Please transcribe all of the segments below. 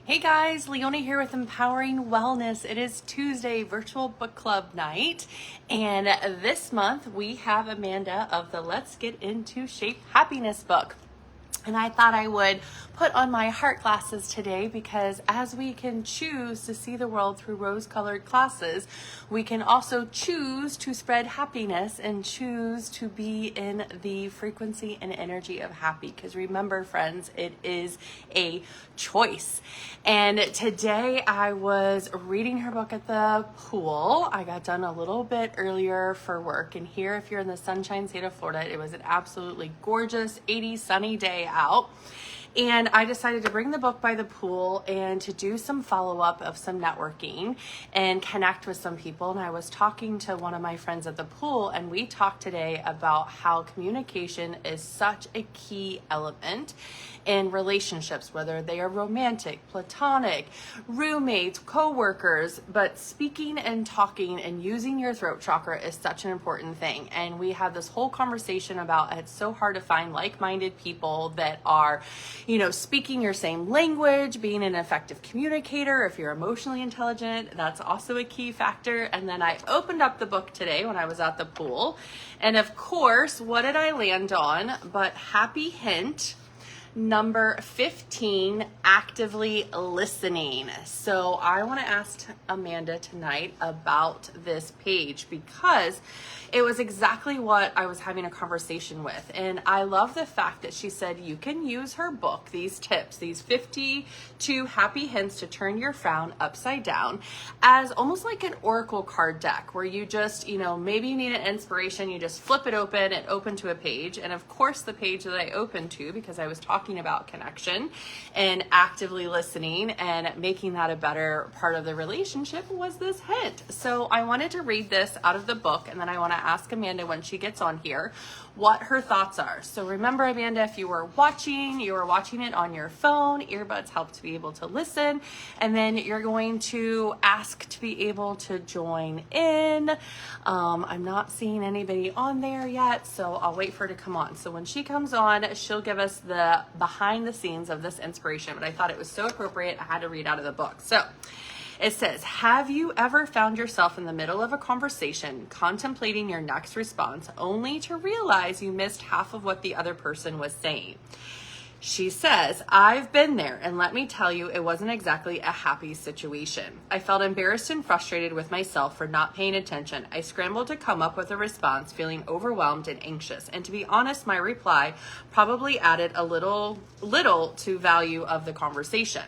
Hey guys, Leonie here with Empowering Wellness. It is Tuesday, virtual book club night, and this month we have Amanda of the Let's Get Into Shape Happiness book. And I thought I would put on my heart glasses today because as we can choose to see the world through rose-colored glasses, we can also choose to spread happiness and choose to be in the frequency and energy of happy. Because remember, friends, it is a choice. And today I was reading her book at the pool. I got done a little bit earlier for work. And here, if you're in the sunshine state of Florida, it was an absolutely gorgeous 80 sunny day out. And I decided to bring the book by the pool and to do some follow-up of some networking and connect with some people. And I was talking to one of my friends at the pool, and we talked today about how communication is such a key element in relationships, whether they are romantic, platonic, roommates, co-workers, but speaking and talking and using your throat chakra is such an important thing. And we had this whole conversation about it's so hard to find like-minded people that are, speaking your same language, being an effective communicator. If you're emotionally intelligent, that's also a key factor. And then I opened up the book today when I was at the pool. And of course, what did I land on but happy hint number 15, actively listening. So I want to ask Amanda tonight about this page because it was exactly what I was having a conversation with. And I love the fact that she said you can use her book, these tips, these 52 happy hints to turn your frown upside down, as almost like an oracle card deck where you just, maybe you need an inspiration, you just flip it open and open to a page. And of course, the page that I opened to, because I was talking about connection and actively listening and making that a better part of the relationship, was this hint. So I wanted to read this out of the book, and then I want to ask Amanda when she gets on here what her thoughts are. So remember, Amanda, if you were watching it on your phone. Earbuds help to be able to listen, and then you're going to ask to be able to join in. I'm not seeing anybody on there yet, so I'll wait for her to come on. So when she comes on, she'll give us the behind the scenes of this inspiration, but I thought it was so appropriate I had to read out of the book. So it says, have you ever found yourself in the middle of a conversation contemplating your next response only to realize you missed half of what the other person was saying? She says, I've been there, and let me tell you, it wasn't exactly a happy situation. I felt embarrassed and frustrated with myself for not paying attention. I scrambled to come up with a response, feeling overwhelmed and anxious. And to be honest, my reply probably added a little to value of the conversation.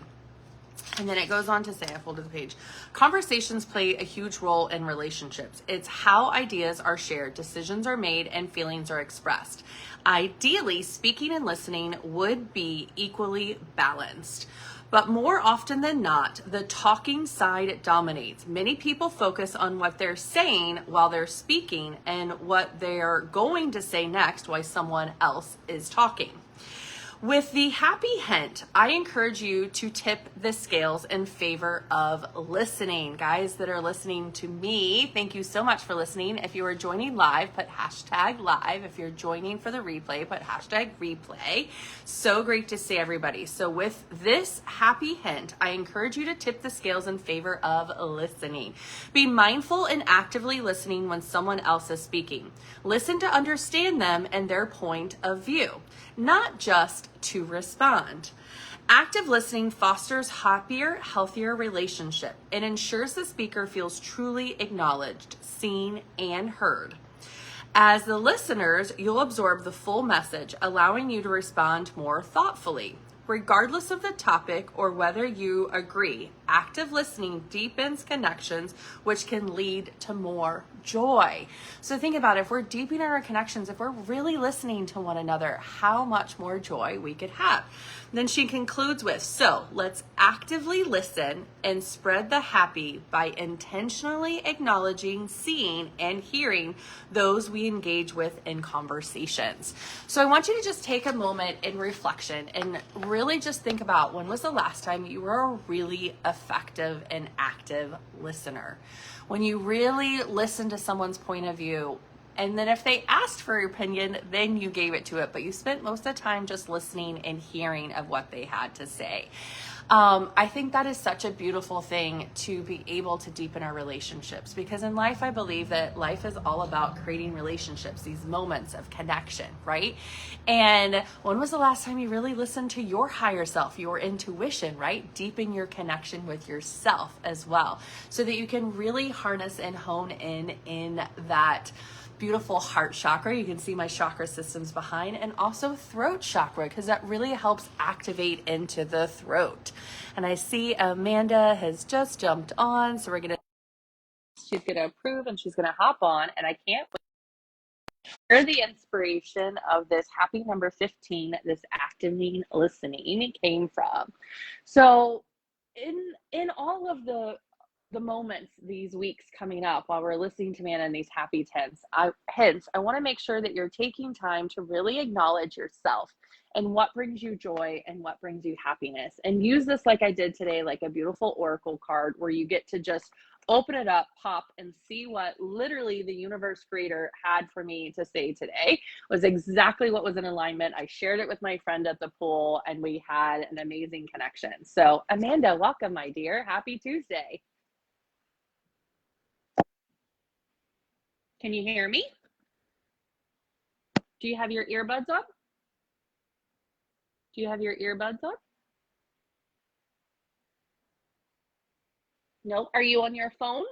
And then it goes on to say, I folded the page, conversations play a huge role in relationships. It's how ideas are shared, decisions are made, and feelings are expressed. Ideally, speaking and listening would be equally balanced. But more often than not, the talking side dominates. Many people focus on what they're saying while they're speaking and what they're going to say next while someone else is talking. With the happy hint, I encourage you to tip the scales in favor of listening. Guys that are listening to me, thank you so much for listening. If you are joining live, put hashtag live. If you're joining for the replay, put hashtag replay. So great to see everybody. So with this happy hint, I encourage you to tip the scales in favor of listening. Be mindful and actively listening when someone else is speaking. Listen to understand them and their point of view, not just to respond. Active listening fosters happier, healthier relationship. It ensures the speaker feels truly acknowledged, seen, and heard. As the listeners, you'll absorb the full message, allowing you to respond more thoughtfully. Regardless of the topic or whether you agree, active listening deepens connections, which can lead to more joy. So think about it, if we're deepening our connections, if we're really listening to one another, how much more joy we could have. Then she concludes with, so let's actively listen and spread the happy by intentionally acknowledging, seeing, and hearing those we engage with in conversations. So I want you to just take a moment in reflection and really just think about, when was the last time you were a really effective and active listener? When you really listen to someone's point of view, And then if they asked for your opinion, then you gave it to it. But you spent most of the time just listening and hearing of what they had to say. I think that is such a beautiful thing to be able to deepen our relationships, because in life, I believe that life is all about creating relationships, these moments of connection, right? And when was the last time you really listened to your higher self, your intuition, right? Deepen your connection with yourself as well, so that you can really harness and hone in that beautiful heart chakra. You can see my chakra systems behind, and also throat chakra, because that really helps activate into the throat. And I see Amanda has just jumped on, so she's gonna approve and she's gonna hop on, and I can't wait. Where the inspiration of this happy number 15, this activating listening, came from. So in all of the moments these weeks coming up while we're listening to Amanda and these happy hints, I want to make sure that you're taking time to really acknowledge yourself and what brings you joy and what brings you happiness, and use this like I did today, like a beautiful oracle card where you get to just open it up, pop, and see what literally the universe creator had for me to say today. Was exactly what was in alignment. I shared it with my friend at the pool, and we had an amazing connection. So Amanda, welcome, my dear. Happy Tuesday. Can you hear me? Do you have your earbuds on? Do you have your earbuds on? No. Are you on your phone?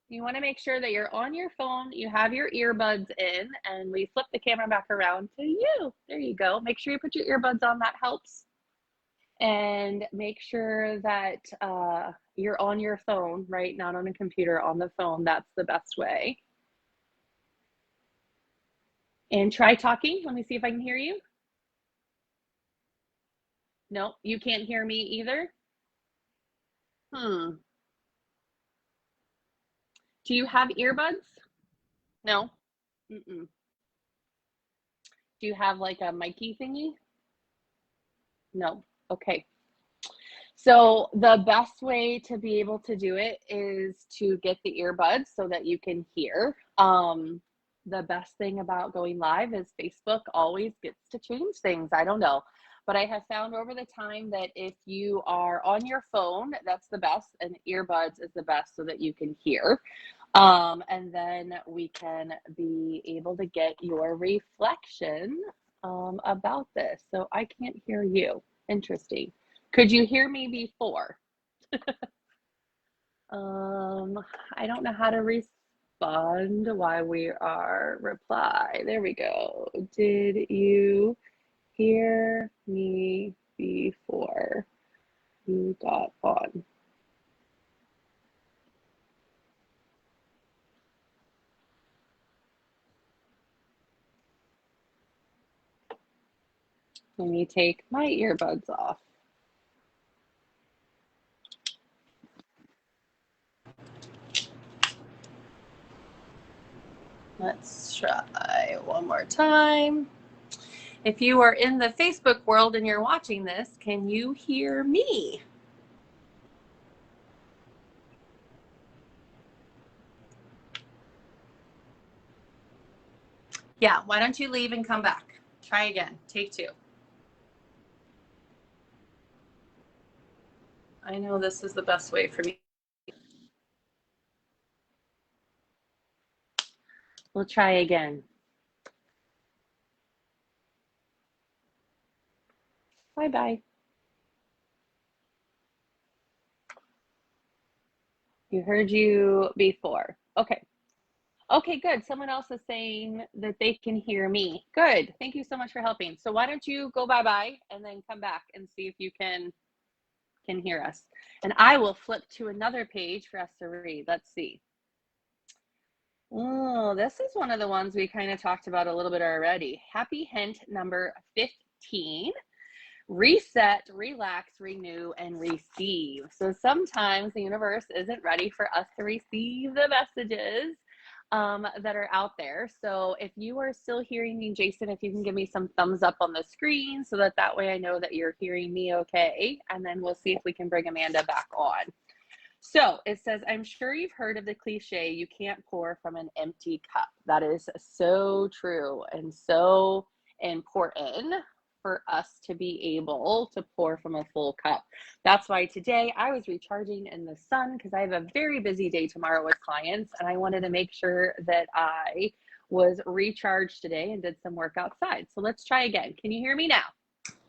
You want to make sure that you're on your phone, you have your earbuds in, and we flip the camera back around to you. There you go. Make sure you put your earbuds on. That helps. And make sure that you're on your phone, right? Not on a computer, on the phone. That's the best way. And try talking. Let me see if I can hear you. No, you can't hear me either. Do you have earbuds? No. Mm-mm. Do you have like a mic-y thingy? No. Okay. So the best way to be able to do it is to get the earbuds so that you can hear. The best thing about going live is Facebook always gets to change things. I don't know. But I have found over the time that if you are on your phone, that's the best, and earbuds is the best so that you can hear. And then we can be able to get your reflection about this. So I can't hear you. Interesting. Could you hear me before? I don't know how to respond while we are reply. There we go. Did you hear me before you got on? Let me take my earbuds off. Let's try one more time. If you are in the Facebook world and you're watching this, can you hear me? Yeah, why don't you leave and come back? Try again. Take two. I know this is the best way for me. We'll try again. Bye-bye. You heard you before. Okay. Okay, good. Someone else is saying that they can hear me. Good. Thank you so much for helping. So why don't you go bye-bye and then come back and see if you can hear us. And I will flip to another page for us to read. Let's see. Oh, this is one of the ones we kind of talked about a little bit already. Happy hint number 15. Reset, relax, renew, and receive. So sometimes the universe isn't ready for us to receive the messages that are out there. So if you are still hearing me, Jason, if you can give me some thumbs up on the screen so that way I know that you're hearing me okay. And then we'll see if we can bring Amanda back on. So it says, I'm sure you've heard of the cliche, you can't pour from an empty cup. That is so true and so important for us to be able to pour from a full cup. That's why today I was recharging in the sun because I have a very busy day tomorrow with clients, and I wanted to make sure that I was recharged today and did some work outside. So let's try again. Can you hear me now?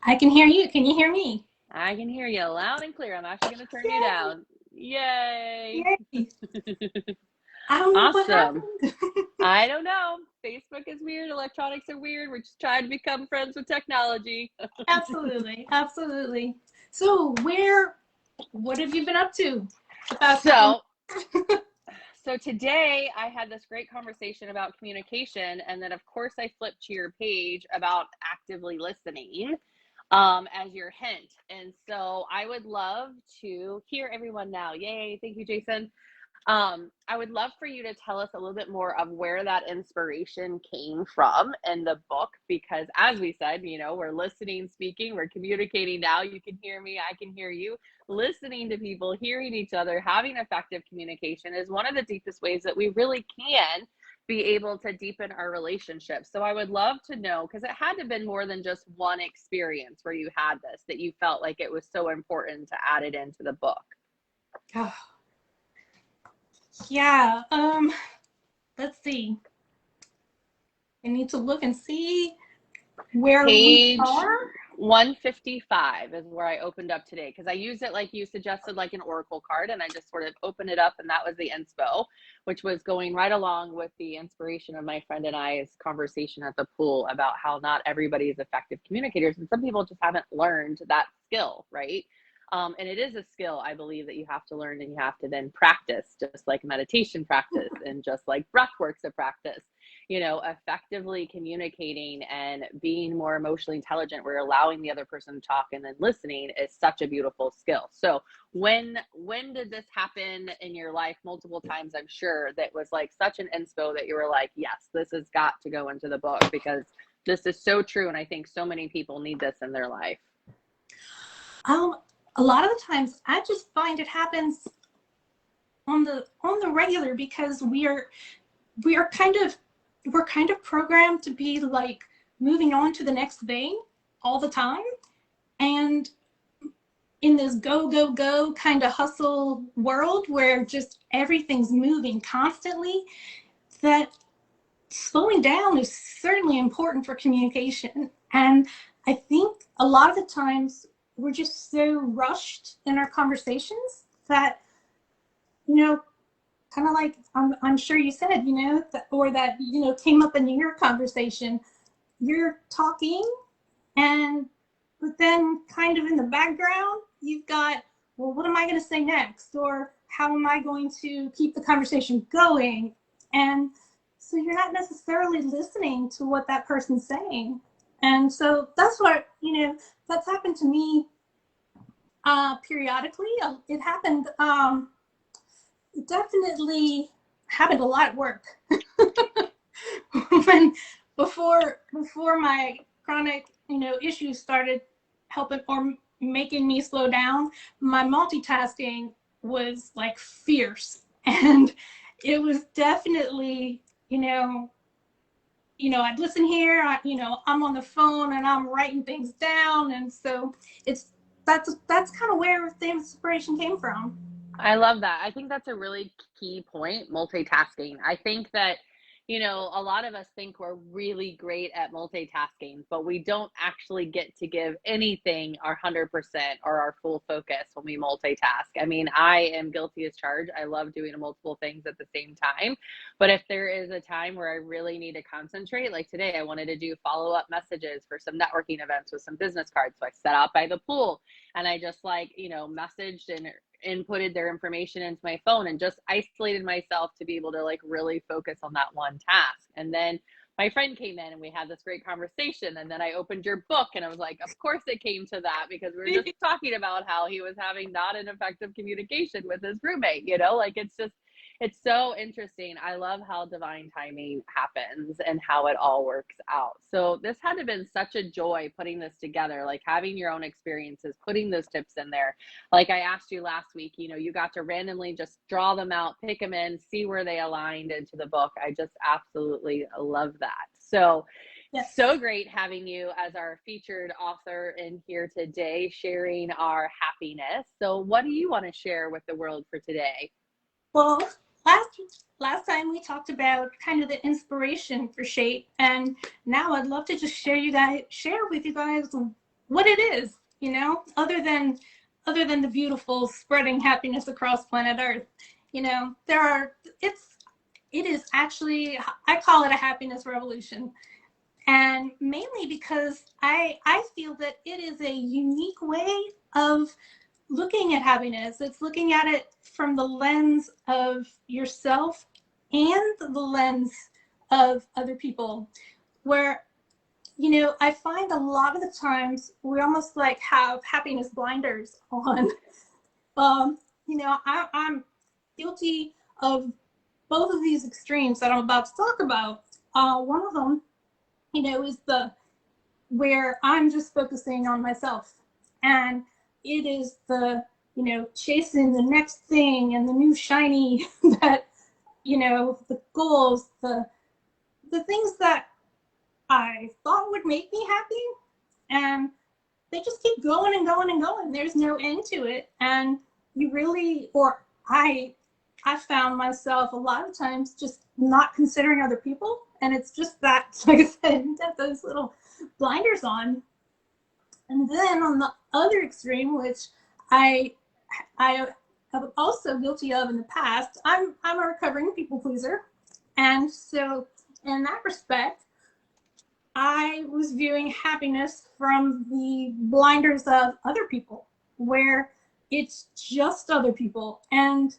I can hear you. Can you hear me? I can hear you loud and clear. I'm actually going to turn you Yay! down. Yay. Yay! I don't know what Awesome. happened. I don't know. Facebook is weird. Electronics are weird. We're just trying to become friends with technology. Absolutely, absolutely. So, what have you been up to the past couple? So, so today I had this great conversation about communication, and then of course I flipped to your page about actively listening as your hint. And so I would love to hear everyone now. Yay! Thank you, Jason. I would love for you to tell us a little bit more of where that inspiration came from in the book, because as we said, we're listening, speaking, we're communicating now. You can hear me, I can hear you. Listening to people, hearing each other, having effective communication is one of the deepest ways that we really can be able to deepen our relationships. So I would love to know, because it had to have been more than just one experience where you had this, that you felt like it was so important to add it into the book. Oh, yeah. Let's see. I need to look and see where we Page are. 155 is where I opened up today, because I used it like you suggested, like an oracle card, and I just sort of opened it up, and that was the inspo, which was going right along with the inspiration of my friend and I's conversation at the pool about how not everybody is effective communicators, and some people just haven't learned that skill, right? And it is a skill, I believe, that you have to learn and you have to then practice, just like meditation practice and just like breath work's a practice. Effectively communicating and being more emotionally intelligent, where you're allowing the other person to talk and then listening, is such a beautiful skill. So when did this happen in your life? Multiple times, I'm sure, that was like such an inspo that you were like, yes, this has got to go into the book, because this is so true. And I think so many people need this in their life. A lot of the times, I just find it happens on the regular, because we are kind of we're kind of programmed to be like moving on to the next thing all the time, and in this go go go kind of hustle world where just everything's moving constantly, that slowing down is certainly important for communication. And I think a lot of the times we're just so rushed in our conversations that, kind of like I'm sure you said, that came up in your conversation. You're talking, and but then kind of in the background, you've got, well, what am I going to say next? Or how am I going to keep the conversation going? And so you're not necessarily listening to what that person's saying. And so that's what, that's happened to me periodically. It happened, definitely happened a lot at work. when before my chronic issues started helping or making me slow down, my multitasking was like fierce, and it was definitely I'd listen here, I'm on the phone and I'm writing things down, and so it's that's kind of where the inspiration came from. I love that. I think that's a really key point, multitasking. I think that, a lot of us think we're really great at multitasking, but we don't actually get to give anything our 100% or our full focus when we multitask. I mean, I am guilty as charged. I love doing multiple things at the same time. But if there is a time where I really need to concentrate, like today, I wanted to do follow-up messages for some networking events with some business cards. So I sat out by the pool and I just messaged and inputted their information into my phone and just isolated myself to be able to like really focus on that one task. And then my friend came in and we had this great conversation. And then I opened your book and I was like, of course it came to that, because we were just talking about how he was having not an effective communication with his roommate, like It's so interesting. I love how divine timing happens and how it all works out. So this had to have been such a joy putting this together, like having your own experiences, putting those tips in there. Like I asked you last week, you know, you got to randomly just draw them out, pick them in, see where they aligned into the book. I just absolutely love that. So Yes. so great having you as our featured author in here today, sharing our happiness. So what do you want to share with the world for today? Well, last time we talked about kind of the inspiration for S.H.A.P.E, and now I'd love to just share with you guys what it is, you know, other than the beautiful spreading happiness across planet Earth. You know, it is actually, I call it a happiness revolution. And mainly because I feel that it is a unique way of looking at happiness. It's looking at it from the lens of yourself and the lens of other people, where, you know, I find a lot of the times we almost like have happiness blinders on. You know, I'm guilty of both of these extremes that I'm about to talk about. One of them, you know, is where I'm just focusing on myself. And it is you know, chasing the next thing and the new shiny that, you know, the goals, the things that I thought would make me happy. And they just keep going and going and going. There's no end to it. And you really, or I found myself a lot of times just not considering other people. And it's just that, like I said, that those little blinders on. And then on the other extreme, which I am also guilty of in the past, I'm a recovering people pleaser. And so in that respect, I was viewing happiness from the blinders of other people, where it's just other people. And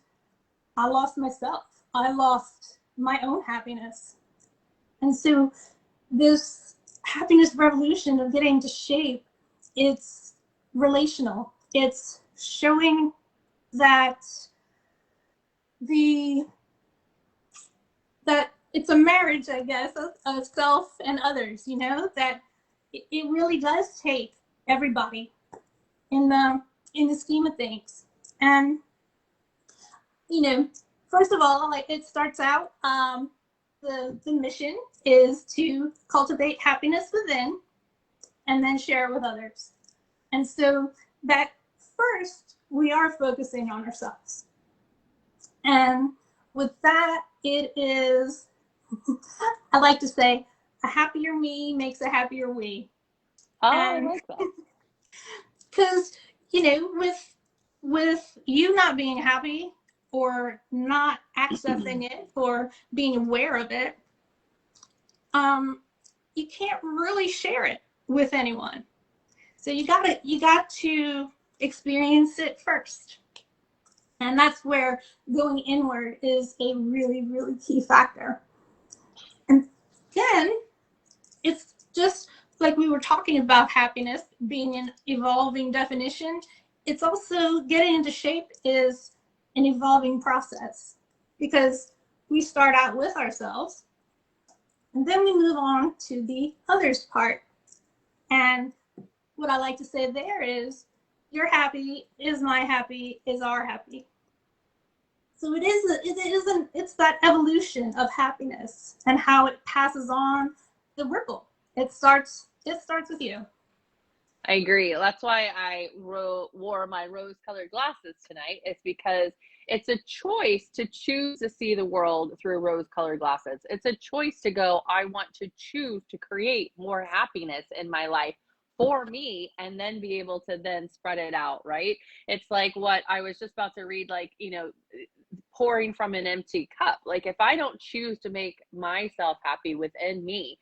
I lost myself. I lost my own happiness. And so this happiness revolution of getting to S.H.A.P.E, it's relational. It's showing that that it's a marriage, I guess, of self and others, you know, that it really does take everybody in the scheme of things. And, you know, first of all, like, it starts out, the mission is to cultivate happiness within and then share it with others. And so that first, we are focusing on ourselves. And with that, it is, I like to say, a happier me makes a happier we. Oh, And I like that. because, you know, with you not being happy or not accessing it or being aware of it, you can't really share it with anyone. So you got to experience it first. And that's where going inward is a really, really key factor. And then it's just like we were talking about happiness being an evolving definition. It's also getting into S.H.A.P.E is an evolving process, because we start out with ourselves and then we move on to the others part. And what I like to say there is, your happy is my happy is our happy. So it's that evolution of happiness and how it passes on the ripple. It starts with you. I agree. That's why I wore my rose-colored glasses tonight. It's because it's a choice to choose to see the world through rose-colored glasses. It's a choice to go, I want to choose to create more happiness in my life for me, and then be able to then spread it out, right? It's like what I was just about to read, like, you know, pouring from an empty cup. Like, if I don't choose to make myself happy within me,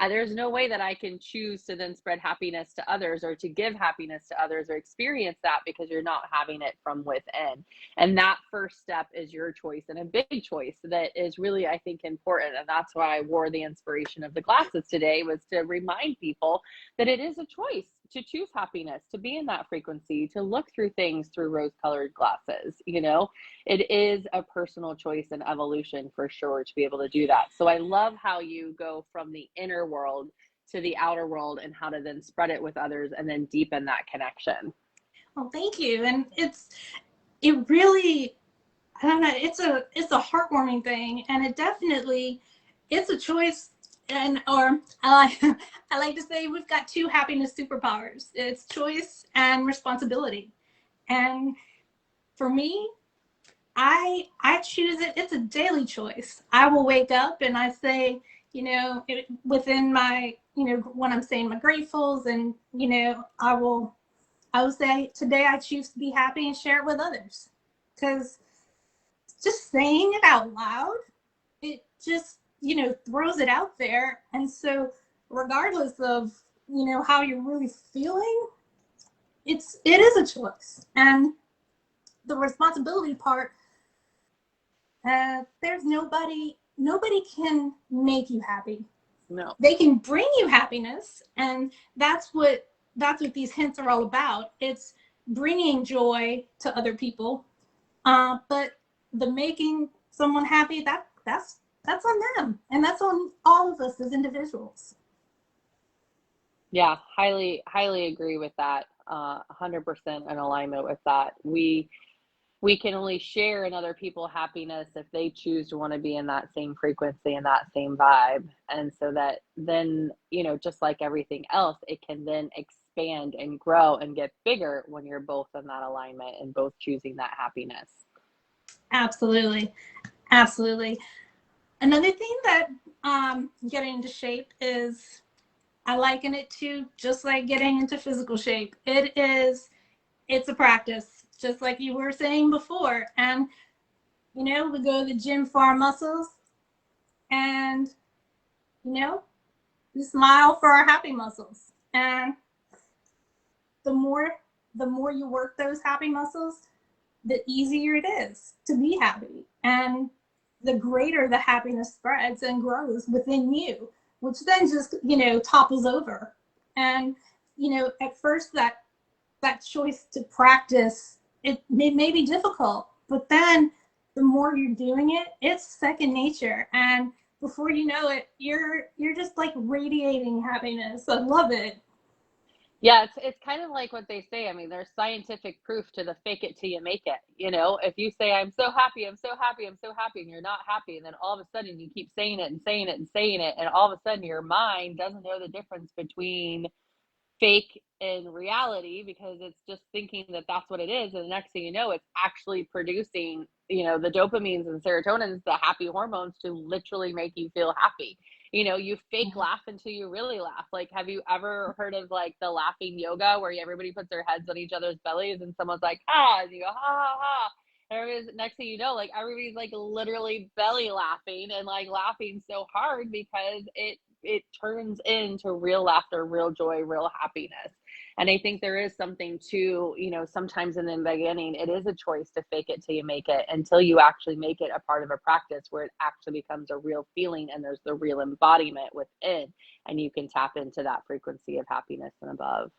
there's no way that I can choose to then spread happiness to others or to give happiness to others or experience that, because you're not having it from within. And that first step is your choice, and a big choice that is really, I think, important. And that's why I wore the inspiration of the glasses today, was to remind people that it is a choice. to choose happiness, to be in that frequency, to look through things through rose-colored glasses. You know, it is a personal choice and evolution for sure to be able to do that. So I love how you go from the inner world to the outer world and how to then spread it with others and then deepen that connection. Well, thank you. And it really, I don't know, it's a heartwarming thing, and it definitely, it's a choice. And or I like to say we've got two happiness superpowers. It's choice and responsibility. And for me, I choose it. It's a daily choice. I will wake up and I say, within my, when I'm saying my gratefuls, and I will say today I choose to be happy and share it with others, because just saying it out loud, it just throws it out there. And so regardless of how you're really feeling, it is a choice. And the responsibility part, there's nobody can make you happy. No. They can bring you happiness, and that's what these hints are all about. It's bringing joy to other people, but the making someone happy, that's on them, and that's on all of us as individuals. Yeah, highly agree with that. 100% in alignment with that. We can only share in other people's happiness if they choose to want to be in that same frequency and that same vibe. And so that then, just like everything else, it can then expand and grow and get bigger when you're both in that alignment and both choosing that happiness. Absolutely. Absolutely. Another thing that getting into shape is, I liken it to just like getting into physical shape. It's a practice, just like you were saying before. And, we go to the gym for our muscles, and, we smile for our happy muscles. And the more you work those happy muscles, the easier it is to be happy. And the greater the happiness spreads and grows within you, which then just, topples over. And, at first that choice to practice, it may be difficult, but then the more you're doing it, it's second nature. And before you know it, you're just like radiating happiness. I love it. Yeah, it's kind of like what they say. I mean, there's scientific proof to the fake it till you make it. If you say, I'm so happy, I'm so happy, I'm so happy, and you're not happy, and then all of a sudden you keep saying it and saying it and saying it, and all of a sudden your mind doesn't know the difference between fake and reality, because it's just thinking that that's what it is. And the next thing you know, it's actually producing, the dopamines and serotonins, the happy hormones, to literally make you feel happy. You fake laugh until you really laugh. Like, have you ever heard of like the laughing yoga, where everybody puts their heads on each other's bellies and someone's like, ah, and you go, ha, ha, ha. And next thing you know, like everybody's like literally belly laughing and like laughing so hard because it turns into real laughter, real joy, real happiness. And I think there is something to, sometimes in the beginning, it is a choice to fake it till you make it, until you actually make it a part of a practice where it actually becomes a real feeling and there's the real embodiment within, and you can tap into that frequency of happiness and above.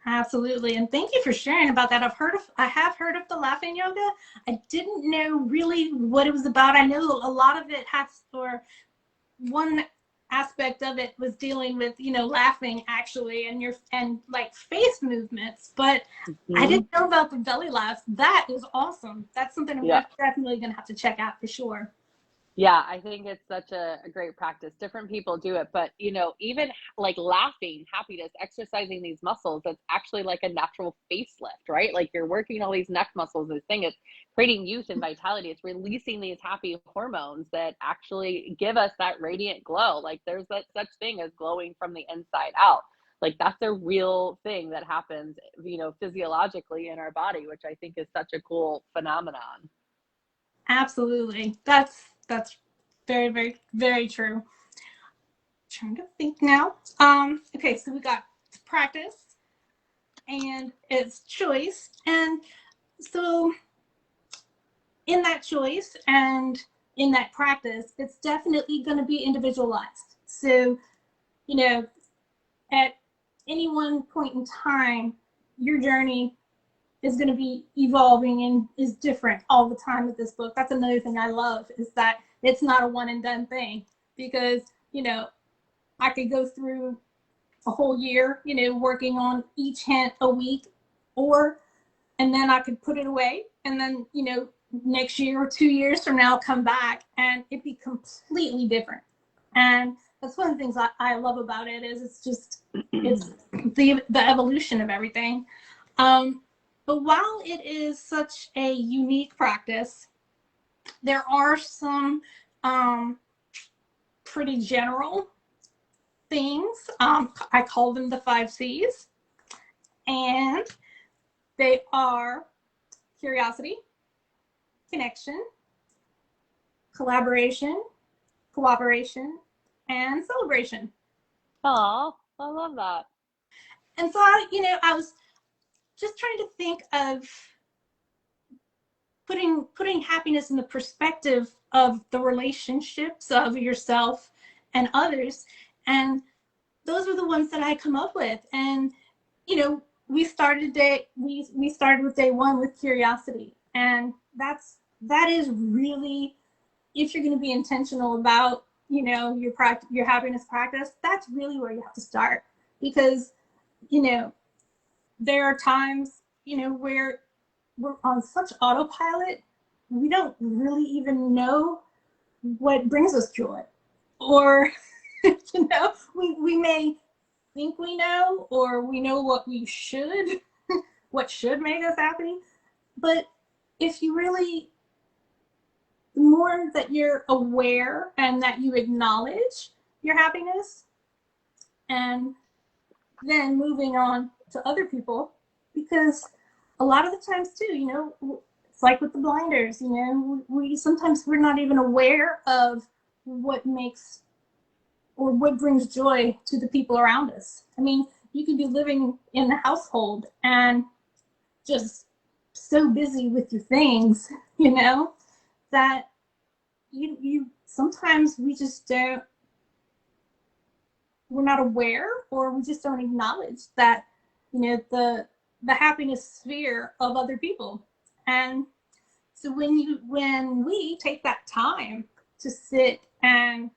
Absolutely. And thank you for sharing about that. I have heard of the laughing yoga. I didn't know really what it was about. I know a lot of it or one aspect of it was dealing with, laughing actually, and like face movements, but I didn't know about the belly laughs. That is awesome. That's something I'm definitely going to have to check out for sure. Yeah, I think it's such a great practice. Different people do it, but even like laughing, happiness, exercising these muscles, that's actually like a natural facelift, right? Like you're working all these neck muscles. This thing is creating youth and vitality. It's releasing these happy hormones that actually give us that radiant glow. Like there's that such thing as glowing from the inside out. Like that's a real thing that happens, physiologically in our body, which I think is such a cool phenomenon. Absolutely. That's very, very, very true. I'm trying to think now. Okay, so we got practice and it's choice. And so in that choice and in that practice, it's definitely going to be individualized. So, at any one point in time, your journey is going to be evolving and is different all the time with this book. That's another thing I love, is that it's not a one and done thing, because, I could go through a whole year, working on each hint a week, and then I could put it away, and then, next year or 2 years from now, come back and it'd be completely different. And that's one of the things I love about it, is it's the evolution of everything. But while it is such a unique practice, there are some pretty general things. I call them the 5 C's, and they are curiosity, connection, collaboration, cooperation, and celebration. Oh, I love that. And so, I was just trying to think of putting happiness in the perspective of the relationships of yourself and others, and those were the ones that I come up with. And we started with day one with curiosity, and that is really, if you're going to be intentional about your happiness practice, that's really where you have to start. Because there are times where we're on such autopilot, we don't really even know what brings us joy. Or we may think we know, or we know what what should make us happy. But if you really, the more that you're aware and that you acknowledge your happiness, and then moving on to other people, because a lot of the times too, it's like with the blinders, we sometimes we're not even aware of what makes or what brings joy to the people around us. I mean, you can be living in the household and just so busy with your things, that you sometimes we just don't, we're not aware, or we just don't acknowledge that, the happiness sphere of other people. And so when we take that time to sit and,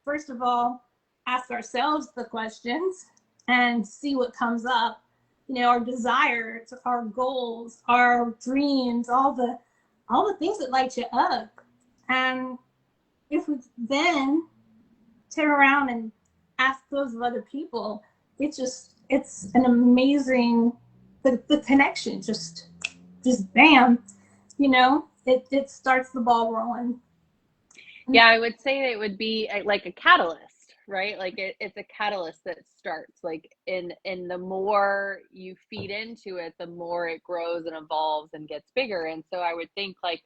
first of all, ask ourselves the questions and see what comes up, our desires, our goals, our dreams, all the things that light you up. And if we then turn around and ask those of other people, it's an amazing, the connection just bam, it starts the ball rolling. Yeah, I would say it would be like a catalyst, right? Like it's a catalyst that starts like in the more you feed into it, the more it grows and evolves and gets bigger. And so I would think, like,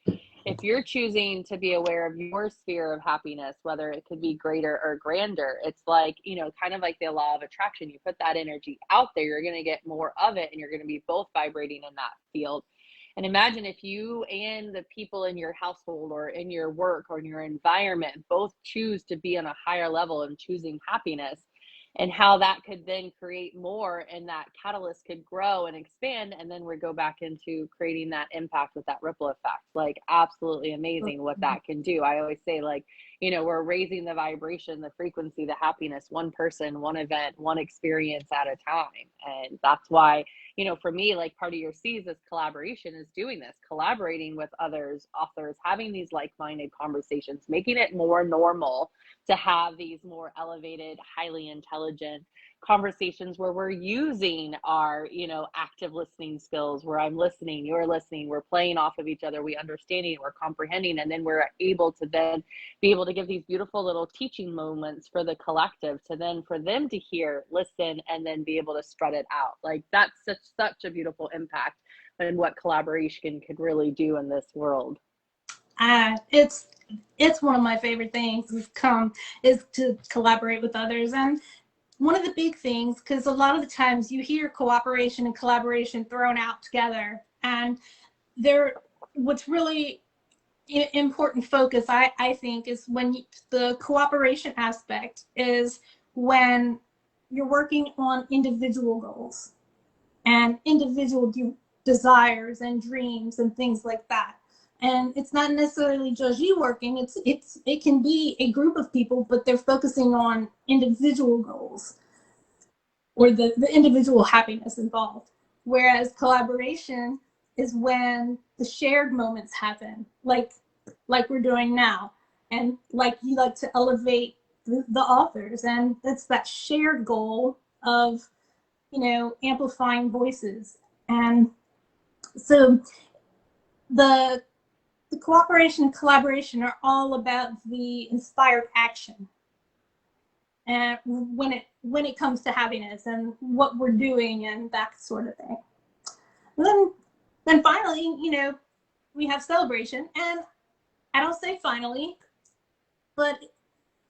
if you're choosing to be aware of your sphere of happiness, whether it could be greater or grander, it's like, kind of like the law of attraction. You put that energy out there, you're going to get more of it, and you're going to be both vibrating in that field. And imagine if you and the people in your household or in your work or in your environment both choose to be on a higher level and choosing happiness, and how that could then create more, and that catalyst could grow and expand. And then we go back into creating that impact with that ripple effect. Like, absolutely amazing what that can do. I always say, like, we're raising the vibration, the frequency, the happiness, one person, one event, one experience at a time. And that's why, for me, like, part of your C's is collaboration, is doing this, collaborating with others, authors, having these like-minded conversations, making it more normal to have these more elevated, highly intelligent conversations where we're using our, active listening skills, where I'm listening, you're listening, we're playing off of each other, we understanding, we're comprehending, and then we're able to then be able to give these beautiful little teaching moments for the collective, to then for them to hear, listen, and then be able to spread it out. Like, that's such a beautiful impact, and what collaboration could really do in this world. It's one of my favorite things is to collaborate with others. And one of the big things, because a lot of the times you hear cooperation and collaboration thrown out together, and what's really important focus, I think, is when the cooperation aspect is when you're working on individual goals and individual desires and dreams and things like that. And it's not necessarily just you working. It can be a group of people, but they're focusing on individual goals or the individual happiness involved. Whereas collaboration is when the shared moments happen, like we're doing now, and like you like to elevate the authors, and it's that shared goal of amplifying voices. And so the cooperation and collaboration are all about the inspired action, and when it comes to happiness and what we're doing and that sort of thing. And then finally, we have celebration. And I don't say finally, but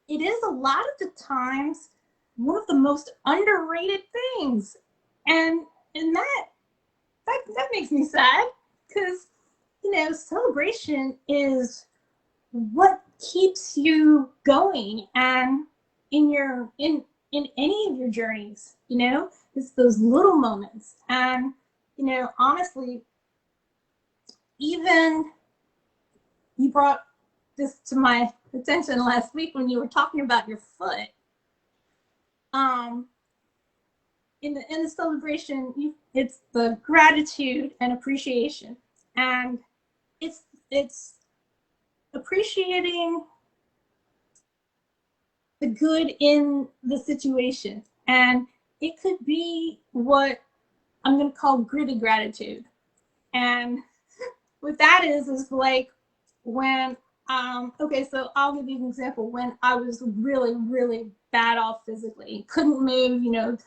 it is a lot of the times one of the most underrated things. And that makes me sad, because celebration is what keeps you going, and in any of your journeys, it's those little moments. And honestly, even you brought this to my attention last week when you were talking about your foot. In the celebration, it's the gratitude and appreciation, and it's appreciating the good in the situation. And it could be what I'm going to call gritty gratitude. And what that is like when, okay, so I'll give you an example. When I was really, really bad off physically, couldn't move,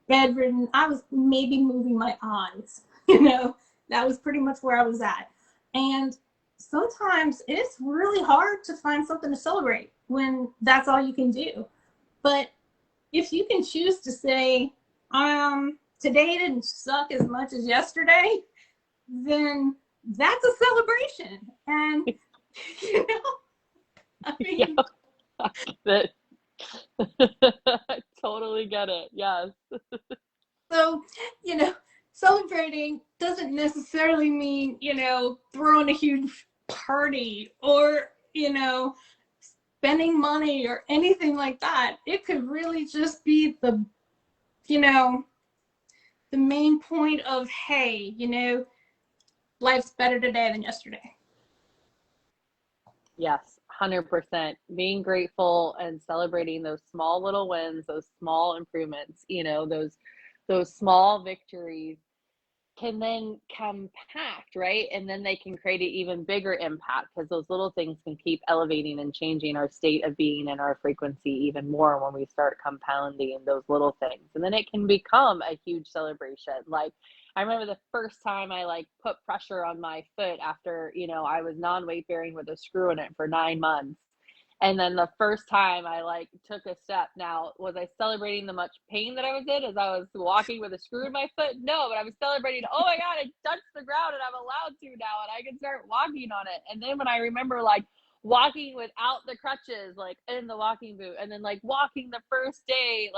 bedridden, I was maybe moving my eyes, that was pretty much where I was at. And sometimes it's really hard to find something to celebrate when that's all you can do. But if you can choose to say, today didn't suck as much as yesterday, then that's a celebration. And I mean, yeah. I totally get it. Yes. So, celebrating doesn't necessarily mean, throwing a huge party or, spending money or anything like that. It could really just be the main point of, hey, life's better today than yesterday. Yes, 100%. Being grateful and celebrating those small little wins, those small improvements, those small victories can then compact, right? And then they can create an even bigger impact, because those little things can keep elevating and changing our state of being and our frequency even more when we start compounding those little things. And then it can become a huge celebration. Like, I remember the first time I put pressure on my foot after, I was non-weight bearing with a screw in it for 9 months. And then the first time I took a step, now, was I celebrating the much pain that I was in as I was walking with a screw in my foot? No, but I was celebrating, oh my God, it touched the ground and I'm allowed to now and I can start walking on it. And then when I remember walking without the crutches, in the walking boot, and then walking the first day,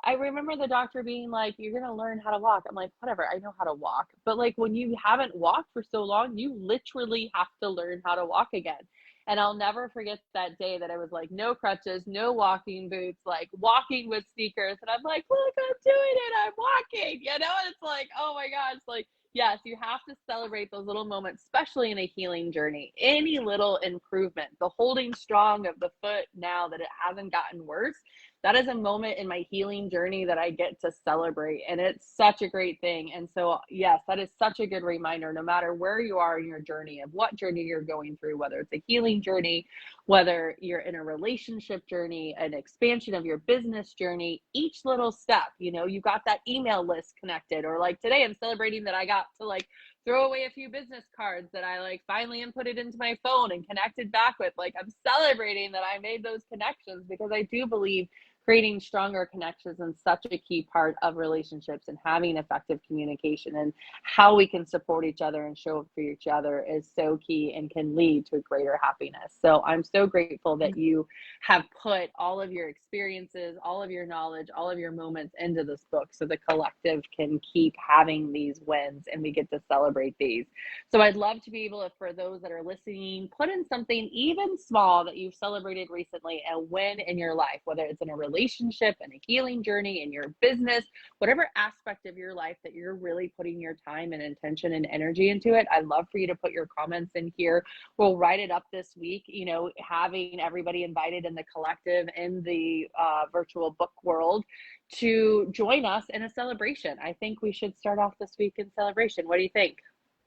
I remember the doctor being like, you're going to learn how to walk. I'm like, whatever, I know how to walk. But when you haven't walked for so long, you literally have to learn how to walk again. And I'll never forget that day that I was no crutches, no walking boots, walking with sneakers. And I'm like, look, I'm doing it. I'm walking. And it's oh my gosh, yes, you have to celebrate those little moments, especially in a healing journey. Any little improvement, the holding strong of the foot now that it hasn't gotten worse, that is a moment in my healing journey that I get to celebrate. And it's such a great thing. And so, yes, that is such a good reminder, no matter where you are in your journey, of what journey you're going through, whether it's a healing journey, whether you're in a relationship journey, an expansion of your business journey, each little step, you got that email list connected, or today I'm celebrating that I got to throw away a few business cards that I finally inputted into my phone and connected back with. I'm celebrating that I made those connections, because I do believe creating stronger connections is such a key part of relationships, and having effective communication and how we can support each other and show up for each other is so key and can lead to greater happiness. So I'm so grateful that you have put all of your experiences, all of your knowledge, all of your moments into this book so the collective can keep having these wins and we get to celebrate these. So I'd love to be able to, for those that are listening, put in something even small that you've celebrated recently, a win in your life, whether it's in a relationship, in a healing journey, in your business, whatever aspect of your life that you're really putting your time and intention and energy into it. I'd love for you to put your comments in here. We'll write it up this week, you know, having everybody invited in the collective, in the virtual book world, to join us in a celebration. I think we should start off this week in celebration. What do you think?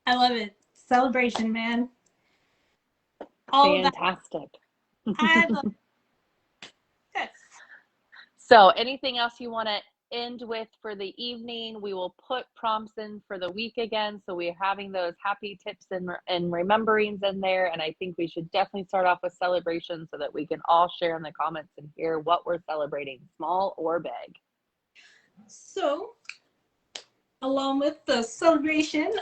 I love it. Celebration, man. All Fantastic. I love it. So anything else you want to end with for the evening? We will put prompts in for the week again. So we're having those happy tips and rememberings in there. And I think we should definitely start off with celebration so that we can all share in the comments and hear what we're celebrating, small or big. So, along with the celebration,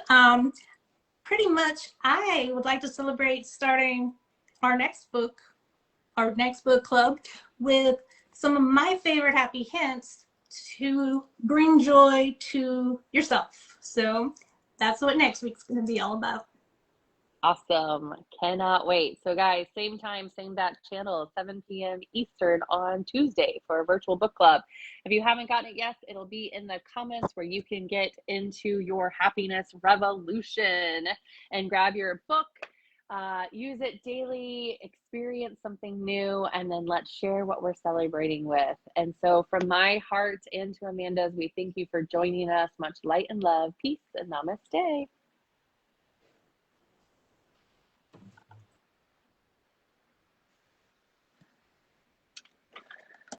pretty much I would like to celebrate starting our next book club with some of my favorite happy hints to bring joy to yourself. So that's what next week's going to be all about. Awesome. Cannot wait. So guys, same time, same bat channel, 7 p.m. Eastern on Tuesday for a virtual book club. If you haven't gotten it yet, it'll be in the comments where you can get into your happiness revolution and grab your book, use it daily, experience something new, and then let's share what we're celebrating with. And so from my heart and to Amanda's, we thank you for joining us. Much light and love, peace, and namaste.